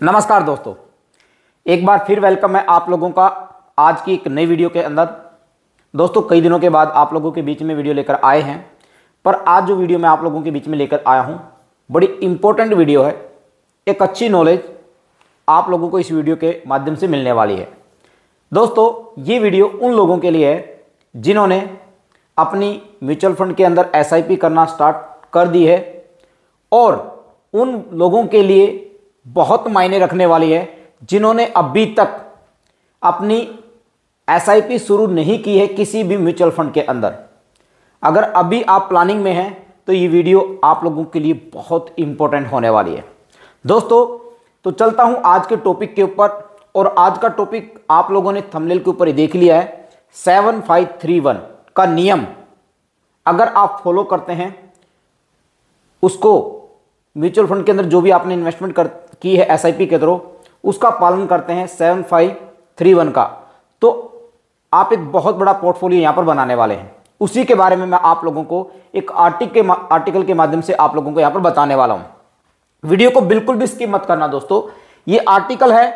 नमस्कार दोस्तों, एक बार फिर वेलकम है आप लोगों का आज की एक नई वीडियो के अंदर। दोस्तों, कई दिनों के बाद आप लोगों के बीच में वीडियो लेकर आए हैं, पर आज जो वीडियो मैं आप लोगों के बीच में लेकर आया हूं बड़ी इंपॉर्टेंट वीडियो है। एक अच्छी नॉलेज आप लोगों को इस वीडियो के माध्यम से मिलने वाली है। दोस्तों, ये वीडियो उन लोगों के लिए है जिन्होंने अपनी म्यूचुअल फंड के अंदर एसआईपी करना स्टार्ट कर दी है, और उन लोगों के लिए बहुत मायने रखने वाली है जिन्होंने अभी तक अपनी एसआईपी शुरू नहीं की है किसी भी म्यूचुअल फंड के अंदर। अगर अभी आप प्लानिंग में हैं तो ये वीडियो आप लोगों के लिए बहुत इंपॉर्टेंट होने वाली है। दोस्तों, तो चलता हूं आज के टॉपिक के ऊपर, और आज का टॉपिक आप लोगों ने थंबनेल के ऊपर ही देख लिया है। 7531 का नियम अगर आप फॉलो करते हैं, उसको म्यूचुअल फंड के अंदर जो भी आपने इन्वेस्टमेंट की है एसआईपी के थ्रू, उसका पालन करते हैं 7531 का, तो आप एक बहुत बड़ा पोर्टफोलियो यहां पर बनाने वाले हैं। उसी के बारे में मैं आप लोगों को एक आर्टिकल के माध्यम से आप लोगों को यहां पर बताने वाला हूं। वीडियो को बिल्कुल भी स्किप मत करना दोस्तों। ये आर्टिकल है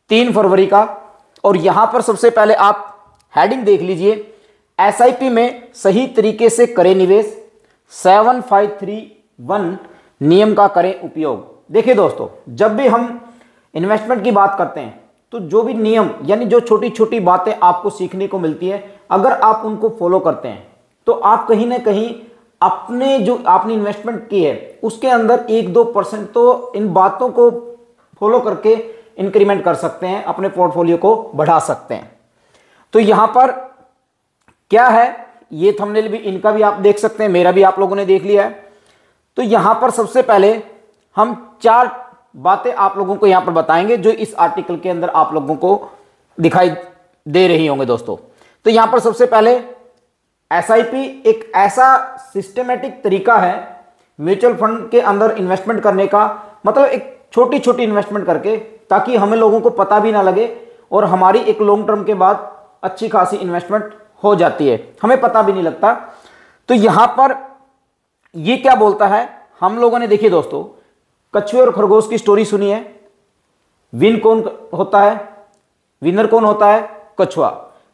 3 फरवरी का, और यहां पर सबसे पहले आप हेडिंग देख लीजिए, एसआईपी में सही तरीके से करें निवेश, 7531 नियम का करें उपयोग। देखिए दोस्तों, जब भी हम इन्वेस्टमेंट की बात करते हैं तो जो भी नियम यानी जो छोटी छोटी बातें आपको सीखने को मिलती है, अगर आप उनको फॉलो करते हैं तो आप कहीं ना कहीं अपने जो आपने इन्वेस्टमेंट की है उसके अंदर 1-2% तो इन बातों को फॉलो करके इंक्रीमेंट कर सकते हैं, अपने पोर्टफोलियो को बढ़ा सकते हैं। तो यहां पर क्या है, ये थंबनेल भी इनका भी आप देख सकते हैं, मेरा भी आप लोगों ने देख लिया है। तो यहां पर सबसे पहले हम 4 बातें आप लोगों को यहां पर बताएंगे जो इस आर्टिकल के अंदर आप लोगों को दिखाई दे रही होंगे दोस्तों। तो यहां पर सबसे पहले एसआईपी एक ऐसा सिस्टमेटिक तरीका है म्यूचुअल फंड के अंदर इन्वेस्टमेंट करने का, मतलब एक छोटी छोटी इन्वेस्टमेंट करके, ताकि हमें लोगों को पता भी ना लगे और हमारी एक लॉन्ग टर्म के बाद अच्छी खासी इन्वेस्टमेंट हो जाती है, हमें पता भी नहीं लगता। तो यहां पर ये क्या बोलता है, हम लोगों ने देखिए दोस्तों, कछुए और खरगोश की स्टोरी सुनी है। विन कौन होता है, विनर कौन होता है? कछुआ।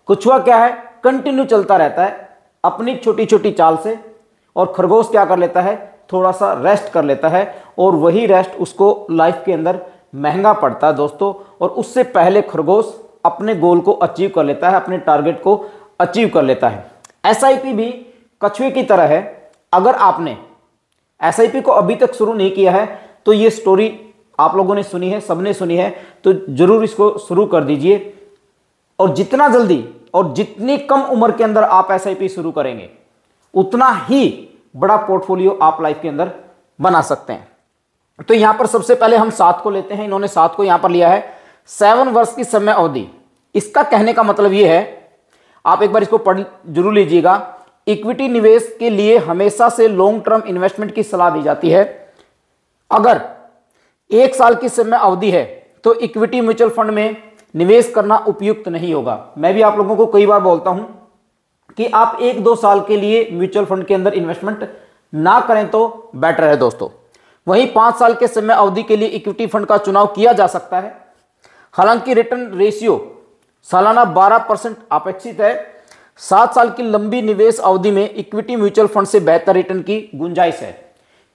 कछुआ क्या है, कंटिन्यू चलता रहता है अपनी छोटी छोटी चाल से, और खरगोश क्या कर लेता है, थोड़ा सा रेस्ट कर लेता है, और वही रेस्ट उसको लाइफ के अंदर महंगा पड़ता है दोस्तों। और उससे पहले खरगोश अपने गोल को अचीव कर लेता है, अपने टारगेट को अचीव कर लेता है। एसआईपी भी कछुए की तरह है। अगर आपने एसआईपी को अभी तक शुरू नहीं किया है तो ये स्टोरी आप लोगों ने सुनी है, सबने सुनी है, तो जरूर इसको शुरू कर दीजिए। और जितना जल्दी और जितनी कम उम्र के अंदर आप एसआईपी शुरू करेंगे, उतना ही बड़ा पोर्टफोलियो आप लाइफ के अंदर बना सकते हैं। तो यहां पर सबसे पहले हम 7 को लेते हैं। इन्होंने 7 को यहां पर लिया है, 7 वर्ष की समय अवधि। इसका कहने का मतलब यह है, आप एक बार इसको पढ़ जरूर लीजिएगा। इक्विटी निवेश के लिए हमेशा से लॉन्ग टर्म इन्वेस्टमेंट की सलाह दी जाती है। अगर 1 साल की समय अवधि है तो इक्विटी म्यूचुअल फंड में निवेश करना उपयुक्त नहीं होगा। मैं भी आप लोगों को कई बार बोलता हूं कि आप 1-2 साल के लिए म्यूचुअल फंड के अंदर इन्वेस्टमेंट ना करें तो बेटर है दोस्तों। वहीं 5 साल के समय अवधि के लिए इक्विटी फंड का चुनाव किया जा सकता है। हालांकि रिटर्न रेशियो सालाना 12% अपेक्षित है। 7 साल की लंबी निवेश अवधि में इक्विटी म्यूचुअल फंड से बेहतर रिटर्न की गुंजाइश है।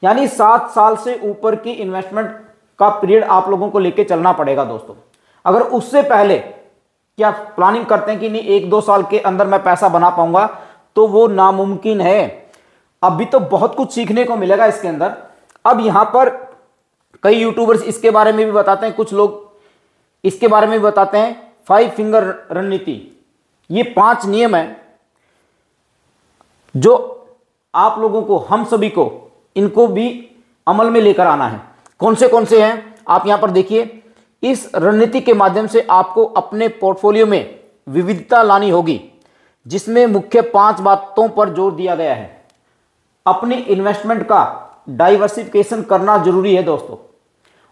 यानी 7 साल से ऊपर की इन्वेस्टमेंट का पीरियड आप लोगों को लेके चलना पड़ेगा दोस्तों। अगर उससे पहले क्या प्लानिंग करते हैं कि नहीं 1-2 साल के अंदर मैं पैसा बना पाऊंगा, तो वो नामुमकिन है। अभी तो बहुत कुछ सीखने को मिलेगा इसके अंदर। अब यहां पर कई यूट्यूबर्स इसके बारे में भी बताते हैं, कुछ लोग इसके बारे में भी बताते हैं 5 फिंगर रणनीति। ये 5 नियम है जो आप लोगों को, हम सभी को इनको भी अमल में लेकर आना है। कौन से हैं आप यहां पर देखिए। इस रणनीति के माध्यम से आपको अपने पोर्टफोलियो में विविधता लानी होगी, जिसमें मुख्य 5 बातों पर जोर दिया गया है। अपनी इन्वेस्टमेंट का डाइवर्सिफिकेशन करना जरूरी है दोस्तों।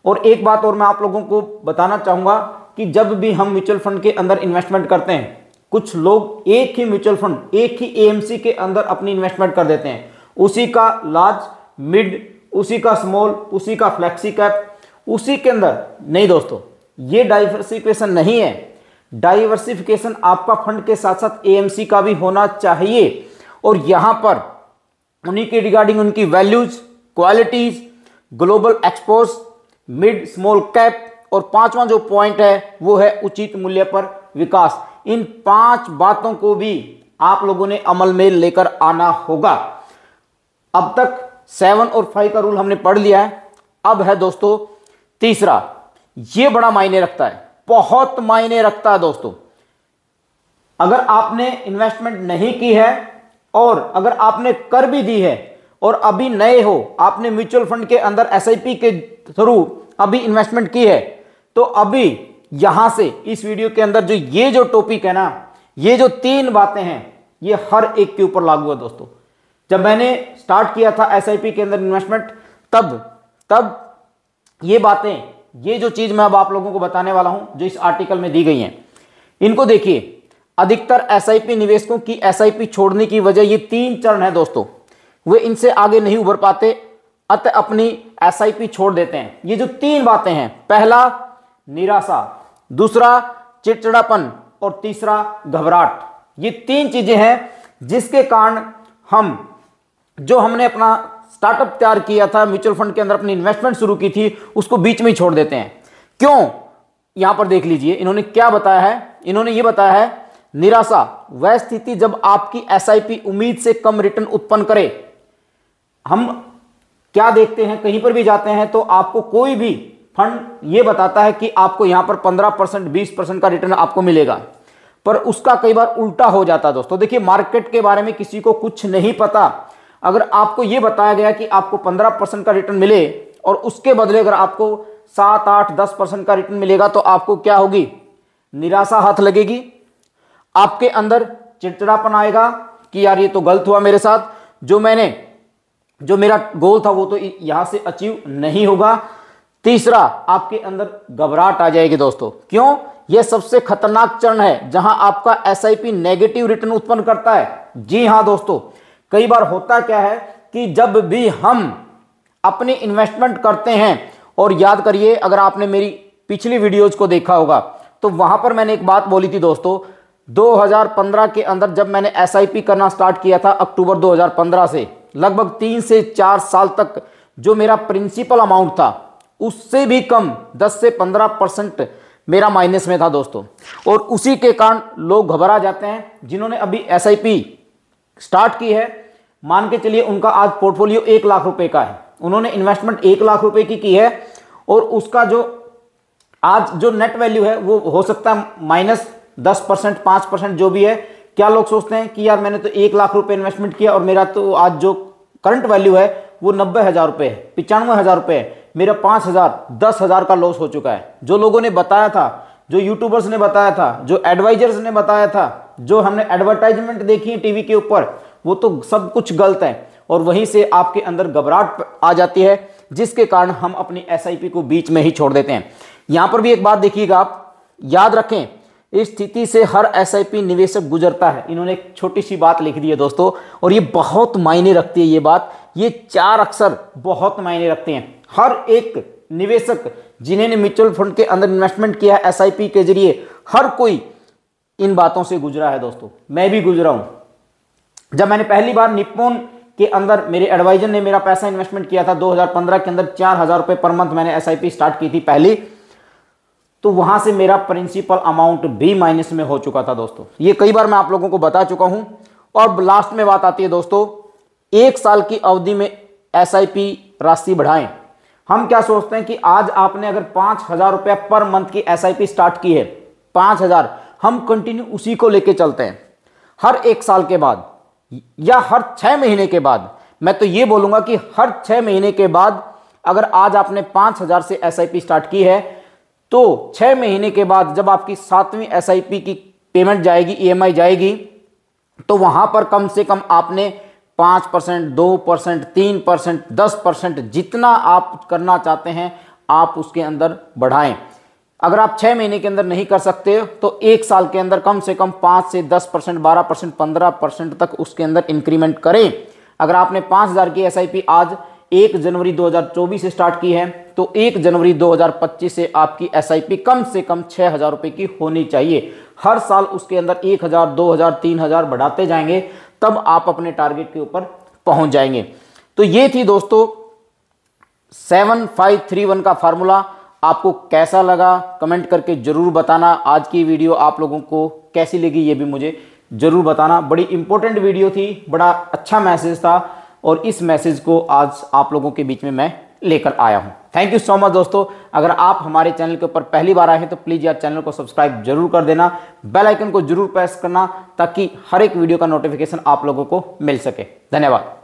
और एक बात और मैं आप लोगों को बताना चाहूंगा कि जब भी हम म्यूचुअल फंड के अंदर इन्वेस्टमेंट करते हैं, कुछ लोग एक ही म्यूचुअल फंड, एक ही एएमसी के अंदर अपनी इन्वेस्टमेंट कर देते हैं। उसी का लार्ज, मिड, उसी का स्मॉल, उसी का फ्लेक्सी कैप, उसी के अंदर नहीं दोस्तों, ये डाइवर्सिफिकेशन नहीं है। डाइवर्सिफिकेशन आपका फंड के साथ साथ एएमसी का भी होना चाहिए, और यहां पर उन्हीं के रिगार्डिंग उनकी values, qualities, global expose, mid small cap, और पांचवा जो पॉइंट है वो है उचित मूल्य पर विकास। इन 5 बातों को भी आप लोगों ने अमल में लेकर आना होगा। अब तक 7 और 5 का रूल हमने पढ़ लिया है। अब है दोस्तों तीसरा, ये बड़ा मायने रखता है, बहुत मायने रखता है दोस्तों। अगर आपने इन्वेस्टमेंट नहीं की है और अगर आपने कर भी दी है और अभी नए हो, आपने म्यूचुअल फंड के अंदर एसआईपी के थ्रू अभी इन्वेस्टमेंट की है, तो अभी यहां से इस वीडियो के अंदर ये जो टॉपिक है ना, ये जो 3 बातें हैं, ये हर एक के ऊपर लागू है दोस्तों। जब मैंने स्टार्ट किया था एसआईपी के अंदर इन्वेस्टमेंट, तब ये बातें, ये जो चीज मैं अब आप लोगों को बताने वाला हूं, जो इस आर्टिकल में दी गई हैं, इनको देखिए। अधिकतर एसआईपी निवेशकों की एसआईपी छोड़ने की वजह ये 3 चरण है दोस्तों, वे इनसे आगे नहीं उभर पाते, अतः अपनी एसआईपी छोड़ देते हैं। ये जो 3 बातें हैं, पहला निराशा, दूसरा चिड़चिड़ापन और तीसरा घबराहट। ये 3 चीजें हैं जिसके कारण हमने अपना स्टार्टअप तैयार किया था, म्यूचुअल फंड के अंदर अपनी इन्वेस्टमेंट शुरू की थी, उसको बीच में ही छोड़ देते हैं। क्यों? यहां पर देख लीजिए इन्होंने क्या बताया है। इन्होंने ये बताया है, निराशा वह स्थिति जब आपकी एसआईपी उम्मीद से कम रिटर्न उत्पन्न करे। हम क्या देखते हैं, कहीं पर भी जाते हैं तो आपको कोई भी फंड ये बताता है कि आपको यहां पर 15%, 20% का रिटर्न आपको मिलेगा, पर उसका कई बार उल्टा हो जाता है दोस्तों। देखिए, मार्केट के बारे में किसी को कुछ नहीं पता। अगर आपको यह बताया गया कि आपको 15% का रिटर्न मिले और उसके बदले अगर आपको 7, 8, 10% का रिटर्न मिलेगा, तो आपको क्या होगी? निराशा हाथ लगेगी, आपके अंदर चिड़चिड़ापन आएगा कि यार ये तो गलत हुआ मेरे साथ, जो मेरा गोल था वो तो यहां से अचीव नहीं होगा। तीसरा, आपके अंदर घबराहट आ जाएगी दोस्तों। क्यों? यह सबसे खतरनाक चरण है जहां आपका एसआईपी नेगेटिव रिटर्न उत्पन्न करता है। जी हां दोस्तों, कई बार होता क्या है कि जब भी हम अपनी इन्वेस्टमेंट करते हैं, और याद करिए अगर आपने मेरी पिछली वीडियोज को देखा होगा तो वहां पर मैंने एक बात बोली थी दोस्तों, 2015 के अंदर जब मैंने एसआईपी करना स्टार्ट किया था, अक्टूबर 2015 से लगभग 3 से 4 साल तक जो मेरा प्रिंसिपल अमाउंट था उससे भी कम 10 से 15% मेरा माइनस में था दोस्तों। और उसी के कारण लोग घबरा जाते हैं। जिन्होंने अभी एसआईपी स्टार्ट की है, मान के चलिए उनका आज पोर्टफोलियो 1 लाख रुपए का है, उन्होंने इन्वेस्टमेंट 1 लाख रुपए की है, और उसका आज जो नेट वैल्यू है वो हो सकता है -10%, 5% जो भी है। क्या लोग सोचते हैं कि यार मैंने तो 1 लाख रुपए इन्वेस्टमेंट किया और मेरा तो आज जो करंट वैल्यू है वो 90,000 रुपए है, 95,000 रुपए है, मेरा 5,000, 10,000 का लॉस हो चुका है। जो लोगों ने बताया था, जो यूट्यूबर्स ने बताया था, जो एडवाइजर्स ने बताया था, जो हमने एडवर्टाइजमेंट देखी है टीवी के ऊपर, वो तो सब कुछ गलत है। और वहीं से आपके अंदर घबराहट आ जाती है, जिसके कारण हम अपनी एसआईपी को बीच में ही छोड़ देते हैं। यहां पर भी एक बात देखिएगा, आप याद रखें, इस स्थिति से हर एसआईपी निवेशक गुजरता है। इन्होंने एक छोटी सी बात लिख दी है दोस्तों, और ये बहुत मायने रखती है। ये बात, ये 4 अक्षर बहुत मायने रखते हैं। हर एक निवेशक जिन्होंने म्यूचुअल फंड के अंदर इन्वेस्टमेंट किया है एसआईपी के जरिए, हर कोई इन बातों से गुजरा है दोस्तों। मैं भी गुजरा हूं। जब मैंने पहली बार निप्पॉन के अंदर मेरे एडवाइजर ने मेरा पैसा इन्वेस्टमेंट किया था 2015 के अंदर, 4,000 रुपए पर मंथ मैंने एसआईपी स्टार्ट की थी पहली, तो वहां से मेरा प्रिंसिपल अमाउंट भी माइनस में हो चुका था दोस्तों। ये कई बार मैं आप लोगों को बता चुका हूं। और लास्ट में बात आती है दोस्तों, 1 साल की अवधि में एसआईपी राशि बढ़ाएं। हम क्या सोचते हैं कि आज आपने अगर 5,000 रुपया पर मंथ की एसआईपी स्टार्ट की है, 5,000, हम कंटिन्यू उसी को लेके चलते हैं। हर 1 साल के बाद या हर 6 महीने के बाद, मैं तो ये बोलूंगा कि हर 6 महीने के बाद, अगर आज आपने 5,000 से एसआईपी स्टार्ट की है, तो 6 महीने के बाद जब आपकी 7वीं एसआईपी की पेमेंट जाएगी, ईएमआई जाएगी, तो वहां पर कम से कम आपने 5%, 2%, 3%, 10%, जितना आप करना चाहते हैं आप उसके अंदर बढ़ाएं। अगर आप 6 महीने के अंदर नहीं कर सकते तो 1 साल के अंदर कम से कम 5 से 10%, 12%, 15% तक उसके अंदर इंक्रीमेंट करें। अगर आपने 5,000 की एसआईपी आज 1 जनवरी 2024 से स्टार्ट की है तो 1 जनवरी 2025 से आपकी एसआईपी कम से कम 6,000 रुपए की होनी चाहिए। हर साल उसके अंदर 1,000, 2,000, 3,000 बढ़ाते जाएंगे, तब आप अपने टारगेट के ऊपर पहुंच जाएंगे। तो ये थी दोस्तों 7531 का फार्मूला। आपको कैसा लगा कमेंट करके जरूर बताना। आज की वीडियो आप लोगों को कैसी लगी ये भी मुझे जरूर बताना। बड़ी इंपॉर्टेंट वीडियो थी, बड़ा अच्छा मैसेज था और इस मैसेज को आज आप लोगों के बीच में मैं लेकर आया हूं। थैंक यू सो मच दोस्तों। अगर आप हमारे चैनल के ऊपर पहली बार आए हैं तो प्लीज यार चैनल को सब्सक्राइब जरूर कर देना, बेल आइकन को जरूर प्रेस करना ताकि हर एक वीडियो का नोटिफिकेशन आप लोगों को मिल सके। धन्यवाद।